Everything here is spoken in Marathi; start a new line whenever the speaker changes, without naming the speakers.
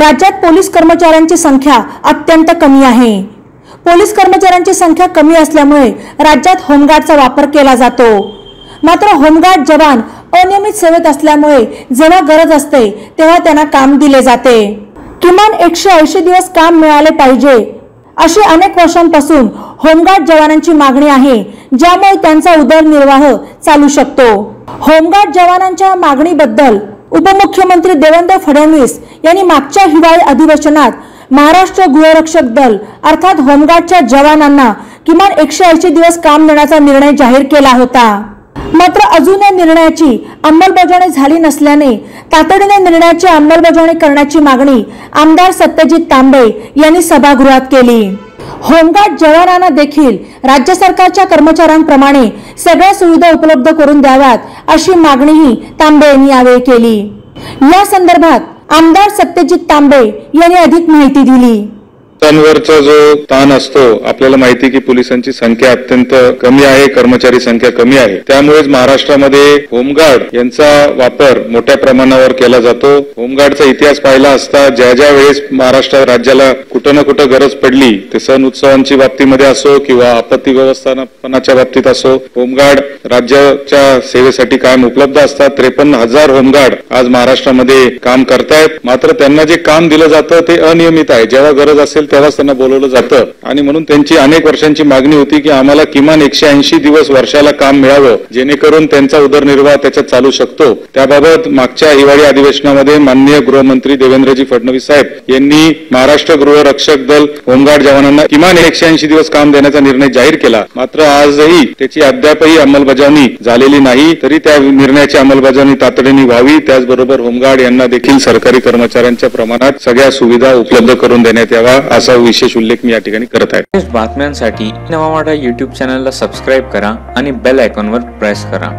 राज्यात पोलीस कर्मचाऱ्यांची संख्या अत्यंत कमी आहे। पोलीस कर्मचाऱ्यांची संख्या कमी असल्यामुळे राज्यात होमगार्डचा वापर केला जातो। मात्र होमगार्ड जवान अनियमित सेवेत असल्यामुळे जेव्हा गरज असते तेव्हा त्यांना काम दिले जाते। किमान 180 दिवस काम मिळाले पाहिजे अशी अनेक वर्षांपासून होमगार्ड जवानांची मागणी आहे, ज्यामुळे त्यांचा उदरनिर्वाह चालू शकतो। होमगार्ड जवानांच्या मागणीबद्दल उपमुख्यमंत्री देवेंद्र फडणवीस यांनी मागच्या हिवाळी अधिवेशनात महाराष्ट्र गृहरक्षक दल अर्थात होमगार्डच्या जवानांना किमान 180 दिवस काम देण्याचा निर्णय जाहीर केला होता। मात्र अजून या निर्णयाची अंमलबजावणी झाली नसल्याने तातडीने निर्णयाची अंमलबजावणी करण्याची मागणी आमदार सत्यजित तांबे यांनी सभागृहात केली। होमगार्ड जवानांना देखील राज्य सरकारच्या कर्मचाऱ्यांप्रमाणे सगळ्या सुविधा उपलब्ध करून द्याव्यात अशी मागणीही तांबे यांनी यावेळी केली। या संदर्भात आमदार सत्यजित तांबे यांनी अधिक माहिती दिली।
पोलिसांवरचा जो ताण असतो, आपल्याला माहिती की पोलिसांची संख्या अत्यंत कमी आहे, कर्मचारी संख्या कमी आहे। त्यामुळेच महाराष्ट्रामध्ये होमगार्ड यांचा वापर मोठ्या प्रमाणावर केला जातो। होमगार्डचा इतिहास पाहिला असता ज्या ज्या वेळेस महाराष्ट्र राज्याला कुठं ना कुठं गरज पडली, ते सण उत्सवांची बाबतीमध्ये असो किंवा आपत्ती व्यवस्थापनाच्या बाबतीत असो, होमगार्ड राज्याच्या सेवेसाठी कायम उपलब्ध असतात। 53,000 होमगार्ड आज महाराष्ट्रामध्ये काम करतायत। मात्र त्यांना जे काम दिलं जातं ते अनियमित आहे। जेव्हा गरज असेल तेव्हाच त्यांना बोलवलं जातं आणि म्हणून त्यांची अनेक वर्षांची मागणी होती की आम्हाला किमान 180 दिवस वर्षाला काम मिळावं, जेणेकरून त्यांचा उदरनिर्वाह त्याच्यात चालू शकतो। त्याबाबत मागच्या हिवाळी अधिवेशनामध्ये माननीय गृहमंत्री देवेंद्रजी फडणवीस साहेब यांनी महाराष्ट्र गृहरक्षक दल होमगार्ड जवानांना किमान 180 दिवस काम देण्याचा निर्णय जाहीर केला। मात्र आजही त्याची अद्यापही अंमलबजावणी झालेली नाही। तरी त्या निर्णयाची अंमलबजावणी तातडीने व्हावी। त्याचबरोबर होमगार्ड यांना देखील सरकारी कर्मचाऱ्यांच्या प्रमाणात सगळ्या सुविधा उपलब्ध करून देण्यात यावा असा विशेष उल्लेख मी या ठिकाणी करत आहे।
बातम्यांसाठी नवा मराठा YouTube चॅनलला सबस्क्राइब करा आणि बेल आयकॉनवर प्रेस करा।